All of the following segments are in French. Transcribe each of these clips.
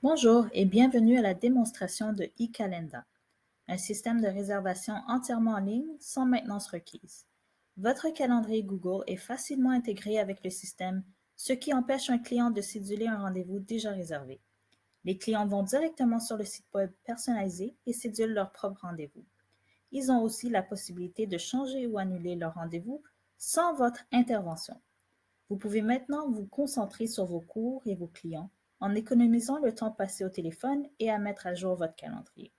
Bonjour et bienvenue à la démonstration de eCalenda, un système de réservation entièrement en ligne sans maintenance requise. Votre calendrier Google est facilement intégré avec le système, ce qui empêche un client de céduler un rendez-vous déjà réservé. Les clients vont directement sur le site web personnalisé et cédulent leur propre rendez-vous. Ils ont aussi la possibilité de changer ou annuler leur rendez-vous sans votre intervention. Vous pouvez maintenant vous concentrer sur vos cours et vos clients en économisant le temps passé au téléphone et à mettre à jour votre calendrier.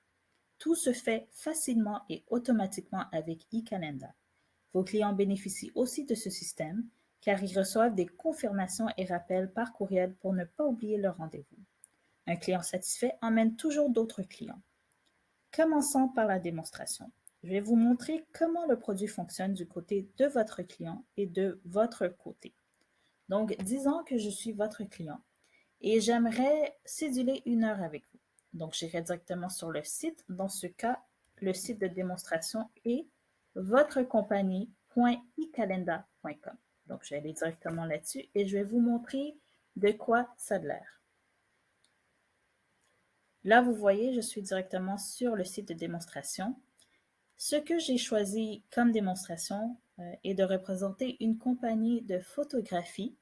Tout se fait facilement et automatiquement avec eCalenda. Vos clients bénéficient aussi de ce système car ils reçoivent des confirmations et rappels par courriel pour ne pas oublier leur rendez-vous. Un client satisfait emmène toujours d'autres clients. Commençons par la démonstration. Je vais vous montrer comment le produit fonctionne du côté de votre client et de votre côté. Donc, disons que je suis votre client et j'aimerais céduler une heure avec vous. Donc, j'irai directement sur le site. Dans ce cas, le site de démonstration est votrecompagnie.ecalenda.com. Donc, je vais aller directement là-dessus et je vais vous montrer de quoi ça a l'air. Là, vous voyez, je suis directement sur le site de démonstration. Ce que j'ai choisi comme démonstration est de représenter une compagnie de photographie.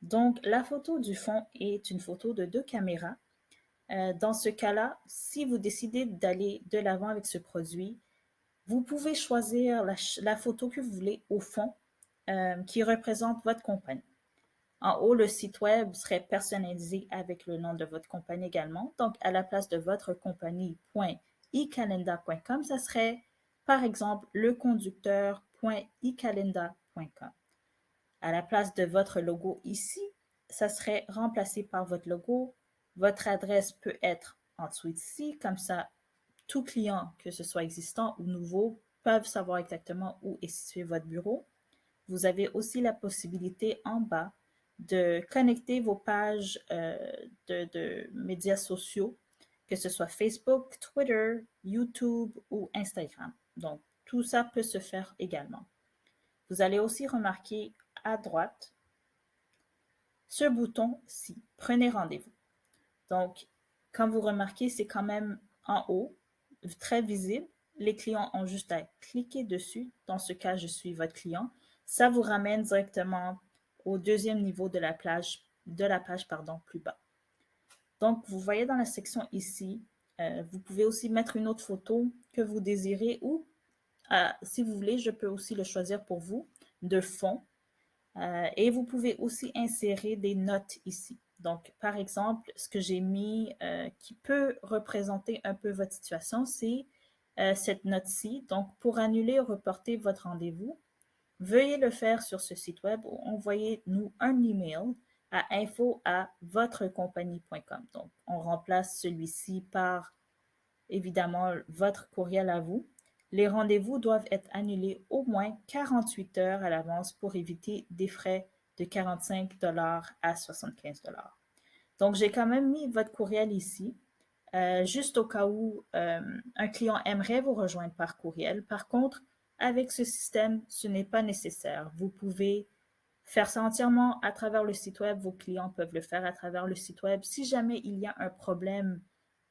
Donc, la photo du fond est une photo de deux caméras. Dans ce cas-là, si vous décidez d'aller de l'avant avec ce produit, vous pouvez choisir la photo que vous voulez au fond qui représente votre compagnie. En haut, le site web serait personnalisé avec le nom de votre compagnie également. Donc, à la place de votre compagnie.ecalenda.com, ça serait par exemple leconducteur.ecalenda.com. À la place de votre logo ici, ça serait remplacé par votre logo. Votre adresse peut être en dessous ici, comme ça, tout client, que ce soit existant ou nouveau, peuvent savoir exactement où est situé votre bureau. Vous avez aussi la possibilité en bas de connecter vos pages de médias sociaux, que ce soit Facebook, Twitter, YouTube ou Instagram. Donc, tout ça peut se faire également. Vous allez aussi remarquer à droite ce bouton-ci, prenez rendez-vous. Donc, comme vous remarquez, c'est quand même en haut, très visible. Les clients ont juste à cliquer dessus. Dans ce cas, je suis votre client. Ça vous ramène directement au deuxième niveau de la page, plus bas. Donc, vous voyez dans la section ici, vous pouvez aussi mettre une autre photo que vous désirez ou, si vous voulez, je peux aussi le choisir pour vous, de fond. Et vous pouvez aussi insérer des notes ici. Donc, par exemple, ce que j'ai mis qui peut représenter un peu votre situation, c'est cette note-ci. Donc, pour annuler ou reporter votre rendez-vous, veuillez le faire sur ce site web ou envoyez-nous un email à info@votrecompagnie.com. Donc, on remplace celui-ci par, évidemment, votre courriel à vous. Les rendez-vous doivent être annulés au moins 48 heures à l'avance pour éviter des frais de 45 à 75 dollars. Donc, j'ai quand même mis votre courriel ici, juste au cas où un client aimerait vous rejoindre par courriel. Par contre, avec ce système, ce n'est pas nécessaire. Vous pouvez faire ça entièrement à travers le site web. Vos clients peuvent le faire à travers le site web. Si jamais il y a un problème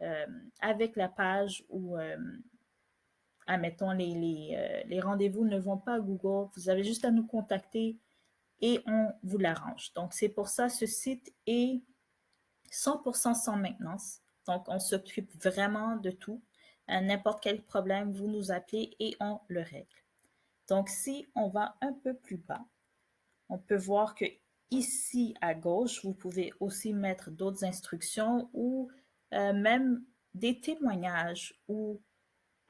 euh, avec la page ou admettons, les rendez-vous ne vont pas à Google, vous avez juste à nous contacter et on vous l'arrange. Donc, c'est pour ça ce site est 100% sans maintenance. Donc, on s'occupe vraiment de tout. À n'importe quel problème, vous nous appelez et on le règle. Donc, si on va un peu plus bas, on peut voir que ici à gauche, vous pouvez aussi mettre d'autres instructions ou même des témoignages ou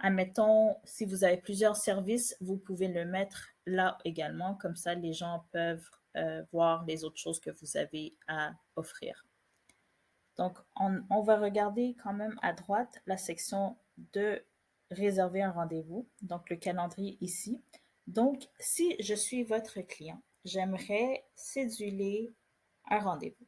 admettons, si vous avez plusieurs services, vous pouvez le mettre là également. Comme ça, les gens peuvent voir les autres choses que vous avez à offrir. Donc, on va regarder quand même à droite la section de réserver un rendez-vous, donc le calendrier ici. Donc, si je suis votre client, j'aimerais céduler un rendez-vous.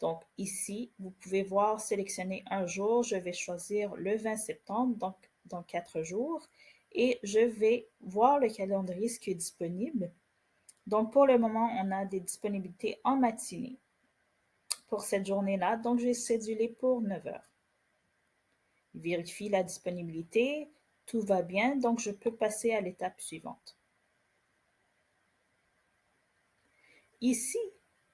Donc, ici, vous pouvez voir, sélectionner un jour. Je vais choisir le 20 septembre, donc dans 4 jours. Et je vais voir le calendrier, ce qui est disponible. Donc, pour le moment, on a des disponibilités en matinée. pour cette journée-là, donc je vais céduler pour 9 heures. Vérifie la disponibilité, tout va bien, donc je peux passer à l'étape suivante. Ici,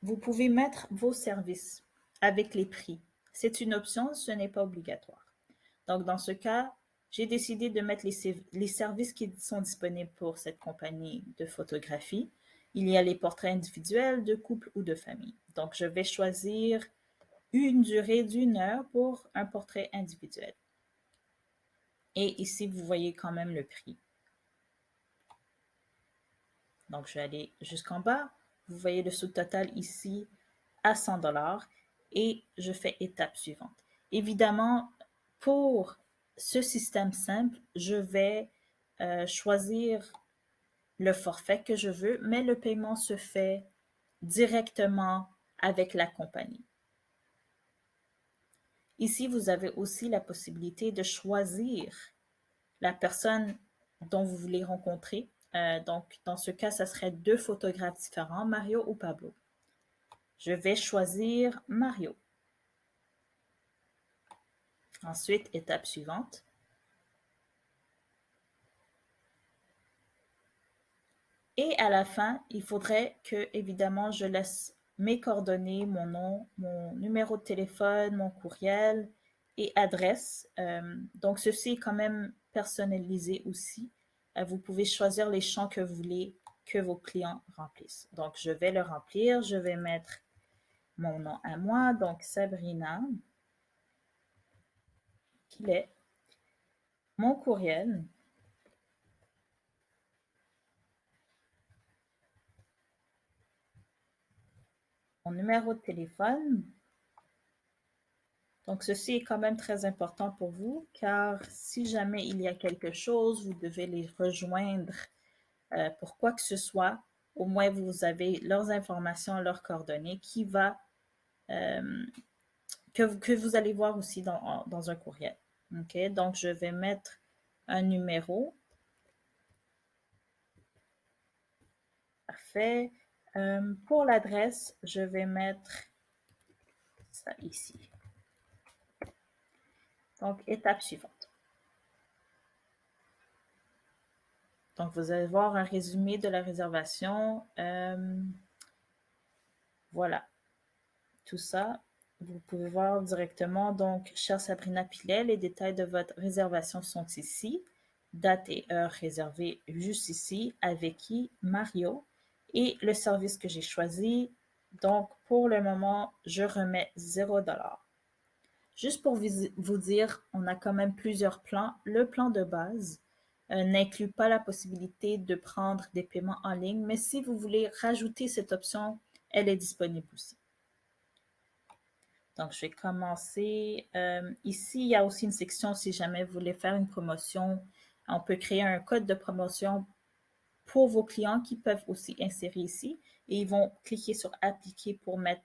vous pouvez mettre vos services avec les prix. C'est une option, ce n'est pas obligatoire. Donc, dans ce cas, j'ai décidé de mettre les services qui sont disponibles pour cette compagnie de photographie. Il y a les portraits individuels, de couple ou de famille. Donc, je vais choisir une durée d'1 heure pour un portrait individuel. Et ici, vous voyez quand même le prix. Donc, je vais aller jusqu'en bas. Vous voyez le sous-total ici à 100 $ et je fais étape suivante. Évidemment, pour ce système simple, je vais choisir le forfait que je veux, mais le paiement se fait directement avec la compagnie. Ici, vous avez aussi la possibilité de choisir la personne dont vous voulez rencontrer. Donc, dans ce cas, ça serait 2 photographes différents, Mario ou Pablo. Je vais choisir Mario. Ensuite, étape suivante. Et à la fin, il faudrait que, évidemment, je laisse mes coordonnées, mon nom, mon numéro de téléphone, mon courriel et adresse. Donc, ceci est quand même personnalisé aussi. Vous pouvez choisir les champs que vous voulez que vos clients remplissent. Donc, je vais le remplir. Je vais mettre mon nom à moi, donc Sabrina, qu'il est mon courriel, mon numéro de téléphone. Donc, ceci est quand même très important pour vous, car si jamais il y a quelque chose, vous devez les rejoindre pour quoi que ce soit. Au moins, vous avez leurs informations, leurs coordonnées que vous allez voir aussi dans un courriel. OK? Donc, je vais mettre un numéro. Parfait. Pour l'adresse, je vais mettre ça ici. Donc, étape suivante. Donc, vous allez voir un résumé de la réservation. Voilà, tout ça, vous pouvez voir directement. Donc, chère Sabrina Pilet, les détails de votre réservation sont ici. Date et heure réservée juste ici. Avec qui? Mario. Et le service que j'ai choisi. Donc, pour le moment, je remets 0 $. Juste pour vous dire, on a quand même plusieurs plans. Le plan de base n'inclut pas la possibilité de prendre des paiements en ligne, mais si vous voulez rajouter cette option, elle est disponible aussi. Donc, je vais commencer. Ici, il y a aussi une section si jamais vous voulez faire une promotion. On peut créer un code de promotion pour vos clients qui peuvent aussi insérer ici et ils vont cliquer sur appliquer pour mettre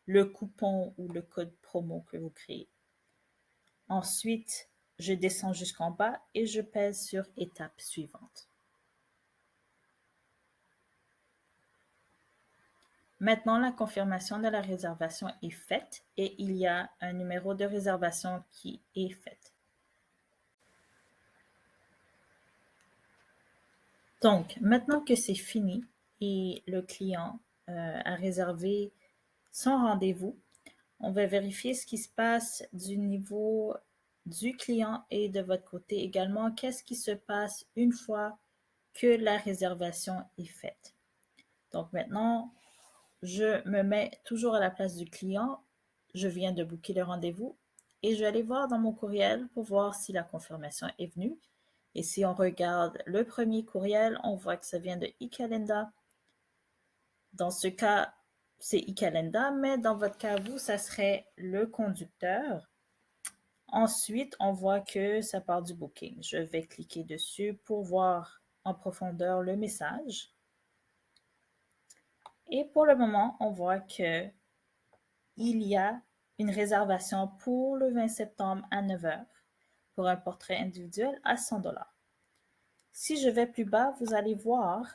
le coupon ou le code promo que vous créez. Ensuite, je descends jusqu'en bas et je pèse sur étape suivante. Maintenant, la confirmation de la réservation est faite et il y a un numéro de réservation qui est fait. Donc, maintenant que c'est fini et le client a réservé son rendez-vous, on va vérifier ce qui se passe du niveau du client et de votre côté également. Qu'est-ce qui se passe une fois que la réservation est faite? Donc maintenant, je me mets toujours à la place du client. Je viens de booker le rendez-vous et je vais aller voir dans mon courriel pour voir si la confirmation est venue. Et si on regarde le premier courriel, on voit que ça vient de eCalenda. Dans ce cas, c'est eCalenda, mais dans votre cas, vous, ça serait le conducteur. Ensuite, on voit que ça part du booking. Je vais cliquer dessus pour voir en profondeur le message. Et pour le moment, on voit que il y a une réservation pour le 20 septembre à 9 heures pour un portrait individuel à 100 $. Si je vais plus bas, vous allez voir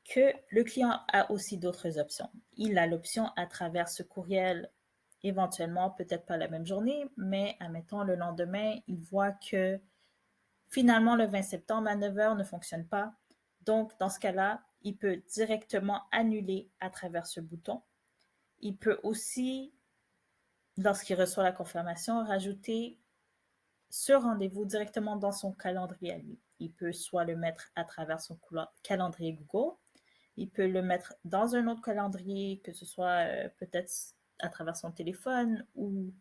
que le client a aussi d'autres options. Il a l'option à travers ce courriel, éventuellement, peut-être pas la même journée, mais admettons le lendemain, il voit que finalement le 20 septembre à 9 heures ne fonctionne pas. Donc, dans ce cas-là, il peut directement annuler à travers ce bouton. Il peut aussi, lorsqu'il reçoit la confirmation, rajouter ce rendez-vous directement dans son calendrier à lui. Il peut soit le mettre à travers son calendrier Google, il peut le mettre dans un autre calendrier, que ce soit peut-être à travers son téléphone ou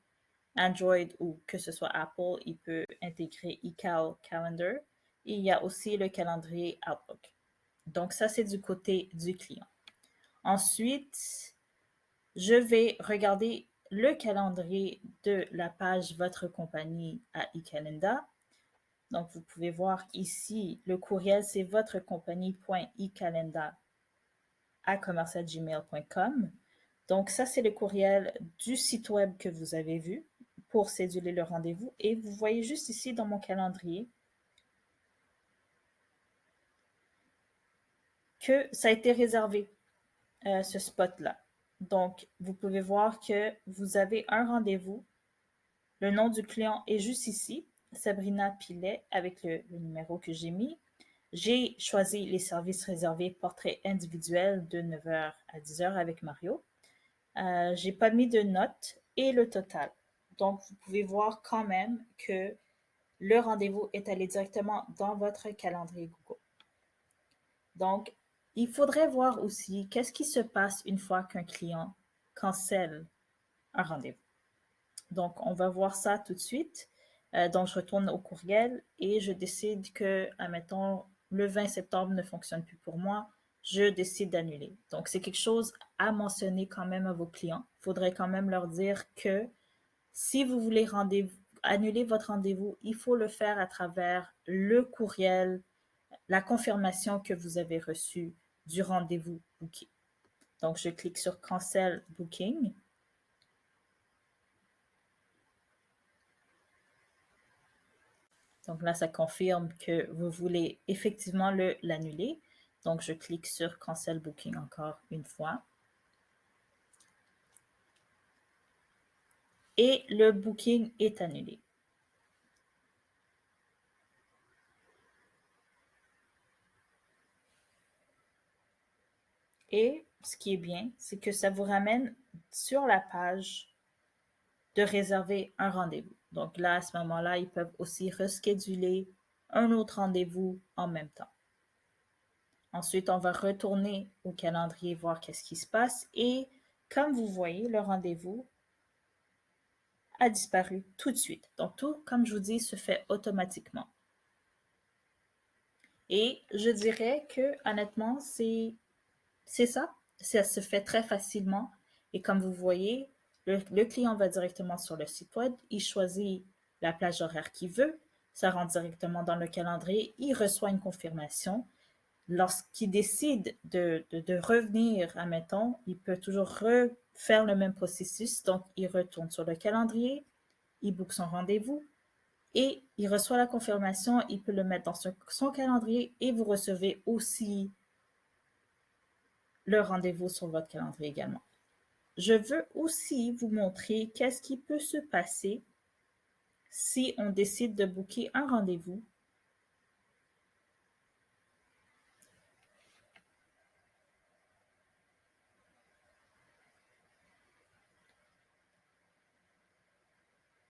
Android ou que ce soit Apple, il peut intégrer eCal Calendar. Et il y a aussi le calendrier Outlook. Donc ça, c'est du côté du client. Ensuite, je vais regarder le calendrier de la page Votre compagnie à eCalendar. Donc, vous pouvez voir ici, le courriel, c'est votrecompagnie.ecalendar@gmail.com. Donc, ça, c'est le courriel du site web que vous avez vu pour céduler le rendez-vous. Et vous voyez juste ici dans mon calendrier que ça a été réservé, ce spot-là. Donc, vous pouvez voir que vous avez un rendez-vous. Le nom du client est juste ici, Sabrina Pilet, avec le numéro que j'ai mis. J'ai choisi les services réservés portrait individuel de 9h à 10h avec Mario. J'ai pas mis de notes et le total. Donc, vous pouvez voir quand même que le rendez-vous est allé directement dans votre calendrier Google. Donc, il faudrait voir aussi qu'est-ce qui se passe une fois qu'un client cancelle un rendez-vous. Donc, on va voir ça tout de suite. Donc, je retourne au courriel et je décide que, admettons, le 20 septembre ne fonctionne plus pour moi. Je décide d'annuler. Donc, c'est quelque chose à mentionner quand même à vos clients. Il faudrait quand même leur dire que si vous voulez annuler votre rendez-vous, il faut le faire à travers le courriel, la confirmation que vous avez reçue du rendez-vous booké. Donc, je clique sur Cancel Booking. Donc là, ça confirme que vous voulez effectivement l'annuler. Donc, je clique sur Cancel Booking encore une fois. Et le booking est annulé. Et ce qui est bien, c'est que ça vous ramène sur la page de réserver un rendez-vous. Donc là, à ce moment-là, ils peuvent aussi rescheduler un autre rendez-vous en même temps. Ensuite, on va retourner au calendrier, voir qu'est-ce qui se passe. Et comme vous voyez, le rendez-vous a disparu tout de suite. Donc tout, comme je vous dis, se fait automatiquement. Et je dirais que honnêtement, c'est ça. Ça se fait très facilement. Et comme vous voyez, le client va directement sur le site web, il choisit la plage horaire qu'il veut, ça rentre directement dans le calendrier, il reçoit une confirmation. Lorsqu'il décide de revenir, admettons, il peut toujours refaire le même processus. Donc, il retourne sur le calendrier, il book son rendez-vous et il reçoit la confirmation. Il peut le mettre dans son calendrier et vous recevez aussi le rendez-vous sur votre calendrier également. Je veux aussi vous montrer qu'est-ce qui peut se passer si on décide de booker un rendez-vous